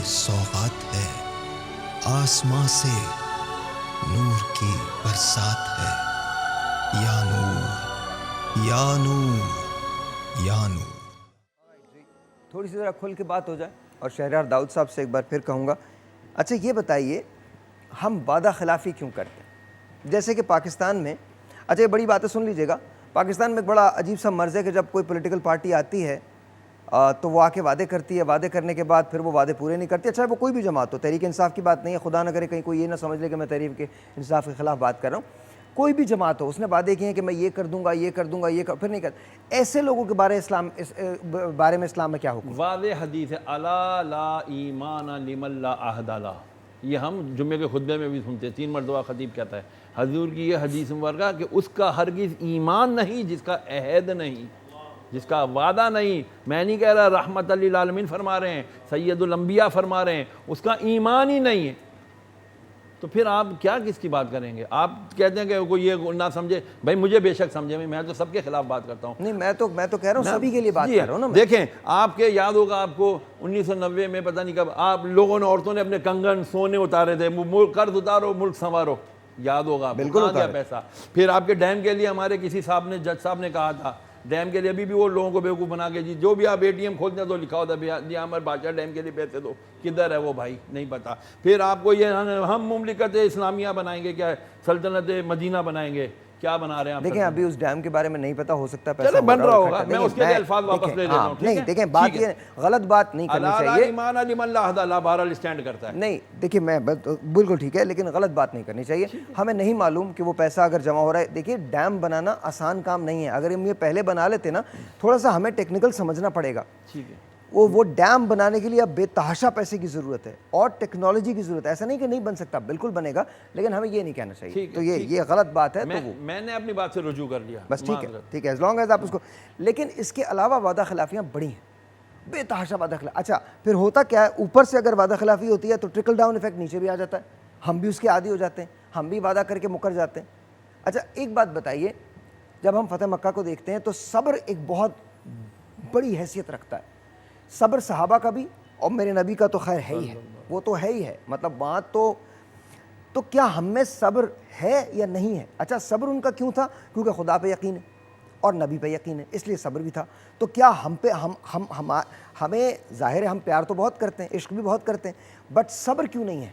سوغات ہے، آسماں سے نور کی برسات ہے، یا نور یا نور یا نور۔ تھوڑی سی ذرا کھل کے بات ہو جائے، اور شہریار داؤد صاحب سے ایک بار پھر کہوں گا، اچھا یہ بتائیے ہم وعدہ خلافی کیوں کرتے ہیں؟ جیسے کہ پاکستان میں، اچھا یہ بڑی باتیں سن لیجئے گا، پاکستان میں ایک بڑا عجیب سا مرض ہے کہ جب کوئی پولیٹیکل پارٹی آتی ہے تو وہ آ کے وعدے کرتی ہے، وعدے کرنے کے بعد پھر وہ وعدے پورے نہیں کرتی، چاہے وہ کوئی بھی جماعت ہو۔ تحریک انصاف کی بات نہیں ہے، خدا نہ کرے کہیں کوئی یہ نہ سمجھ لے کہ میں تحریک انصاف کے خلاف بات کر رہا ہوں۔ کوئی بھی جماعت ہو، اس نے وعدے کیے ہیں کہ میں یہ کر دوں گا، یہ کر دوں گا، پھر نہیں کرتا۔ ایسے لوگوں کے بارے میں اسلام میں کیا حکم؟ واضح حدیث ہے، الا لا ایمان لمن لا عہد لہ۔ یہ ہم جمعے کے خطبے میں بھی سنتے ہیں، 3 مرتبہ خطیب کہتا ہے، حضور کی یہ حدیث مبارکہ کہ اس کا ہرگز ایمان نہیں جس کا عہد نہیں، جس کا وعدہ نہیں۔ میں نہیں کہہ رہا، رحمت للعالمین فرما رہے ہیں، سید الانبیاء فرما رہے ہیں، اس کا ایمان ہی نہیں ہے، تو پھر آپ کیا کس کی بات کریں گے؟ آپ کہتے ہیں کہ کوئی یہ نہ سمجھے، بھائی مجھے بے شک سمجھے، میں تو سب کے خلاف بات کرتا ہوں۔ نہیں میں تو کہہ رہا ہوں سبھی کے لیے بات کر رہا ہوں نا۔ دیکھیں آپ کے یاد ہوگا آپ کو 1990 میں پتہ نہیں کب آپ لوگوں نے، عورتوں نے اپنے کنگن سونے اتارے تھے، قرض اتارو ملک سنوارو، یاد ہوگا آپ کو، بالکل کہاں گیا پیسہ؟ پھر آپ کے ڈیم کے لیے ہمارے کسی صاحب نے، جج صاحب نے کہا تھا ڈیم کے لیے، ابھی بھی وہ لوگوں کو بیوقوف بنا کے، جی جو بھی آپ ATM کھولتے ہیں تو لکھا ہوتا ہے جی ہمارے بادشاہ ڈیم کے لیے پیسے دو، کدھر ہے وہ بھائی؟ نہیں پتا۔ پھر آپ کو یہ ہم مملکت اسلامیہ بنائیں گے، کیا سلطنت مدینہ بنائیں گے، کیا بنا رہے ہیں آپ؟ دیکھیں ابھی اس ڈیم کے بارے میں نہیں پتا، ہو سکتا ہے پیسہ بن رہا ہوگا، میں اس کے لیے الفاظ واپس لے لیتا ہوں۔ نہیں دیکھیں بات یہ غلط بات نہیں کرنی چاہیے، ایمان لمن لا عہد لہ بہرحال اسٹینڈ کرتا ہے۔ نہیں دیکھیں میں بالکل ٹھیک ہے، لیکن غلط بات نہیں کرنی چاہیے۔ ہمیں نہیں معلوم کہ وہ پیسہ اگر جمع ہو رہا ہے، دیکھیے ڈیم بنانا آسان کام نہیں ہے، اگر ہم یہ پہلے بنا لیتے نا، تھوڑا سا ہمیں ٹیکنیکل سمجھنا پڑے گا۔ ٹھیک ہے، وہ ڈیم بنانے کے لیے اب بے تحاشا پیسے کی ضرورت ہے اور ٹیکنالوجی کی ضرورت ہے، ایسا نہیں کہ نہیں بن سکتا، بالکل بنے گا، لیکن ہمیں یہ نہیں کہنا چاہیے، تو یہ غلط بات ہے۔ تو میں نے اپنی بات سے رجوع کر لیا، بس ٹھیک ہے as long as آپ اس کو، لیکن اس کے علاوہ وعدہ خلافیاں بڑی ہیں، بے تحاشا وعدہ خلاف۔ اچھا پھر ہوتا کیا ہے، اوپر سے اگر وعدہ خلافی ہوتی ہے تو ٹرکل ڈاؤن ایفیکٹ نیچے بھی آ جاتا ہے، ہم بھی اس کے عادی ہو جاتے ہیں، ہم بھی وعدہ کر کے مکر جاتے ہیں۔ اچھا ایک بات بتائیے، جب ہم فتح مکہ کو دیکھتے ہیں تو صبر ایک بہت بڑی حیثیت رکھتا ہے، صبر صحابہ کا بھی اور میرے نبی کا تو خیر ہے ہی ہے، وہ تو ہے ہی ہے، مطلب بات تو کیا ہم میں صبر ہے یا نہیں ہے؟ اچھا صبر ان کا کیوں تھا؟ کیونکہ خدا پہ یقین ہے اور نبی پہ یقین ہے، اس لیے صبر بھی تھا۔ تو کیا ہم پہ ہمیں ظاہر ہے ہم پیار تو بہت کرتے ہیں، عشق بھی بہت کرتے ہیں، بٹ صبر کیوں نہیں ہے؟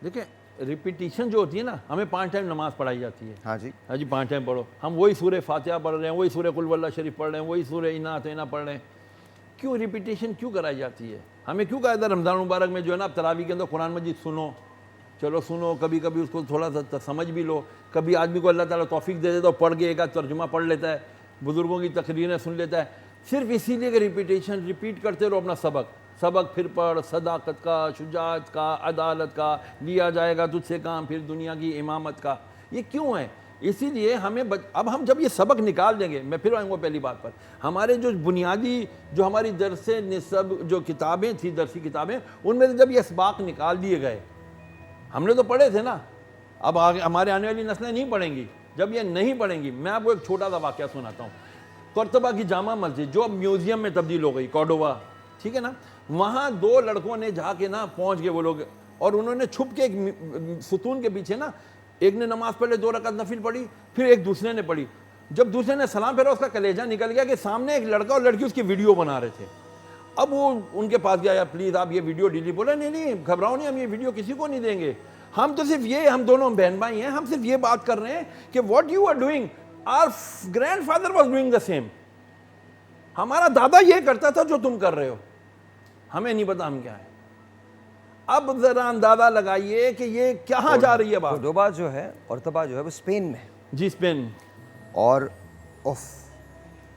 دیکھیں ریپیٹیشن جو ہوتی ہے نا، ہمیں 5 ٹائم نماز پڑھائی جاتی ہے، ہاں جی 5 ٹائم پڑھو، ہم وہی سورہ فاتحہ پڑھ رہے ہیں، وہی سورہ قل واللہ شریف پڑھ رہے ہیں، وہی سورہ انا اعطیناک پڑھ رہے ہیں، کیوں ریپیٹیشن کیوں کرائی جاتی ہے؟ ہمیں کیوں کہا تھا رمضان مبارک میں جو ہے نا، اب تراویح کے اندر قرآن مجید سنو، چلو سنو، کبھی کبھی اس کو تھوڑا سا سمجھ بھی لو، کبھی آدمی کو اللہ تعالیٰ توفیق دے دیتا ہے، پڑھ کے ایک آدھ ترجمہ پڑھ لیتا ہے، بزرگوں کی تقریریں سن لیتا ہے، صرف اسی لیے کہ ریپیٹ کرتے رہو اپنا سبق پھر پڑھ، صداقت کا، شجاعت کا، عدالت کا، لیا جائے گا تجھ سے کام پھر دنیا کی امامت کا۔ یہ کیوں ہے؟ اسی لیے ہمیں اب ہم جب یہ سبق نکال دیں گے، میں پھر آؤں گا پہلی بات پر، ہمارے جو بنیادی جو ہماری درس نصب جو کتابیں تھیں، درسی کتابیں، ان میں سے جب یہ اسباق نکال دیے گئے، ہم نے تو پڑھے تھے نا، اب ہمارے آنے والی نسلیں نہیں پڑھیں گی، جب یہ نہیں پڑھیں گی، میں آپ کو ایک چھوٹا سا واقعہ سناتا ہوں۔ قرطبہ کی جامع مسجد جو اب میوزیم میں تبدیل ہو گئی، کورڈوبا، ٹھیک ہے نا، وہاں 2 لڑکوں نے جا کے نا پہنچ گئے وہ لوگ، اور انہوں نے چھپ کے ایک ستون کے پیچھے نا، ایک نے نماز پڑھ لی، 2 رکعت نفل پڑھی، پھر ایک دوسرے نے پڑھی، جب دوسرے نے سلام پھیرا اس کا کلیجہ نکل گیا کہ سامنے ایک لڑکا اور لڑکی اس کی ویڈیو بنا رہے تھے۔ اب وہ ان کے پاس گیا، یا پلیز آپ یہ ویڈیو ڈیلیٹ، بولا نہیں گھبراؤ نہیں، ہم یہ ویڈیو کسی کو نہیں دیں گے، ہم تو صرف یہ، ہم دونوں بہن بھائی ہیں، ہم صرف یہ بات کر رہے ہیں کہ what you are doing our grandfather was doing the same, ہمارا دادا یہ کرتا تھا جو تم کر رہے ہو، ہمیں نہیں پتا ہم کیا ہے۔ اب ذرا اندازہ لگائیے کہ یہ کہاں جا رہی ہے بات۔ قرطبہ جو ہے وہ اسپین میں ہے، جی اسپین، اور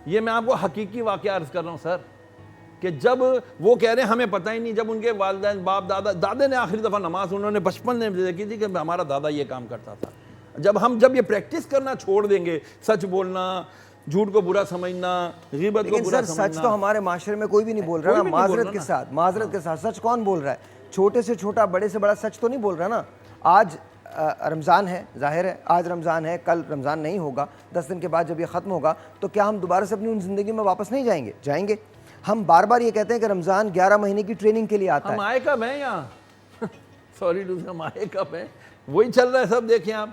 یہ میں آپ کو حقیقی واقعہ عرض کر رہا ہوں سر، کہ جب وہ کہہ رہے ہیں ہمیں پتہ ہی نہیں، جب ان کے والدین باپ دادے نے آخری دفعہ نماز انہوں نے بچپن میں دیکھی تھی کہ ہمارا دادا یہ کام کرتا تھا، جب یہ پریکٹس کرنا چھوڑ دیں گے، سچ بولنا، جھوٹ کو برا سمجھنا، غیبت کو برا سمجھنا، سچ تو ہمارے معاشرے میں کوئی بھی نہیں بول رہا نا، معذرت کے ساتھ سچ کون بول رہا ہے؟ چھوٹے سے چھوٹا، بڑے سے بڑا سچ تو نہیں بول رہا نا۔ آج رمضان ہے، ظاہر ہے آج رمضان ہے، کل رمضان نہیں ہوگا، 10 دن کے بعد جب یہ ختم ہوگا تو کیا ہم دوبارہ سے اپنی ان زندگی میں واپس نہیں جائیں گے؟ ہم بار بار یہ کہتے ہیں کہ رمضان 11 مہینے کی ٹریننگ کے لیے آتا ہم ہے. آئے کب ہیں یہاں؟ سوری ٹو سے، ہم آئے کب ہیں؟ وہی چل رہا ہے سب. دیکھیں آپ،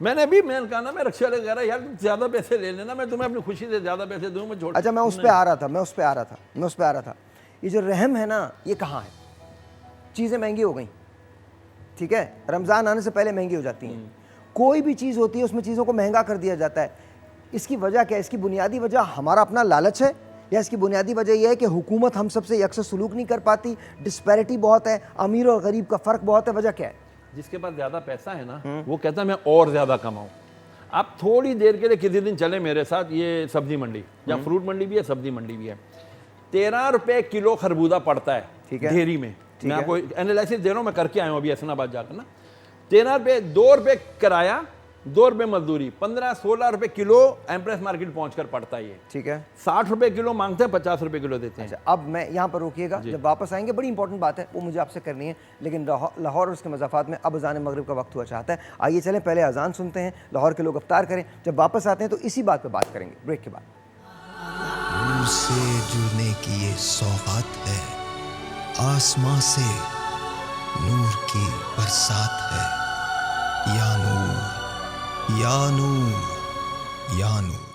میں نے بھی کہا نا، میں رکشے والے کہہ رہا یار زیادہ پیسے لے لینا، میں تمہیں اپنی خوشی سے زیادہ پیسے دوں. میں چھوڑ. اچھا میں اس پہ آ رہا تھا. یہ جو رحم ہے نا، یہ کہاں ہے؟ چیزیں مہنگی ہو گئیں، ٹھیک ہے، رمضان آنے سے پہلے مہنگی ہو جاتی ہیں. کوئی بھی چیز ہوتی ہے اس میں چیزوں کو مہنگا کر دیا جاتا ہے. اس کی وجہ کیا ہے؟ اس کی بنیادی وجہ ہمارا اپنا لالچ ہے، یا اس کی بنیادی وجہ یہ ہے کہ حکومت ہم سب سے یکساں سلوک نہیں کر پاتی، ڈسپیرٹی بہت ہے، امیر اور غریب کا فرق بہت ہے. وجہ کیا ہے؟ جس کے پاس زیادہ پیسہ ہے نا، وہ کہتا ہے میں اور زیادہ کماؤں. آپ تھوڑی دیر کے لیے کسی دن چلیں میرے ساتھ یہ سبزی منڈی، جہاں فروٹ منڈی بھی ہے، سبزی منڈی بھی ہے. 13 روپے کلو خربوزہ پڑتا ہے ڈھیری میں. میں آپ کو انالائسس دے رہا ہوں، میں کر کے آیا ہوں ابھی حسن آباد جا کر نا. 13 روپے، 2 روپے کرایہ، 2 روپے مزدوری، 15-16 روپے کلو ایمپریس مارکیٹ پہنچ کر پڑتا ہے. یہ ٹھیک ہے، 60 روپے کلو مانگتے ہیں، 50 روپے کلو دیتے ہیں. اب میں یہاں پر روکیے گا، جب واپس آئیں گے بڑی امپورٹنٹ بات ہے وہ مجھے آپ سے کرنی ہے، لیکن لاہور اور اس کے مضافات میں اب اذان مغرب کا وقت ہوا چاہتا ہے. آئیے چلیں پہلے اذان سنتے ہیں، لاہور کے لوگ افطار کریں، جب واپس آتے ہیں تو اسی بات پہ بات کریں گے بریک کے بعد. نور سے جڑنے کی یہ سوغات ہے، آسماں سے نور کی برسات ہے. یا نور، یا نور، یا نور.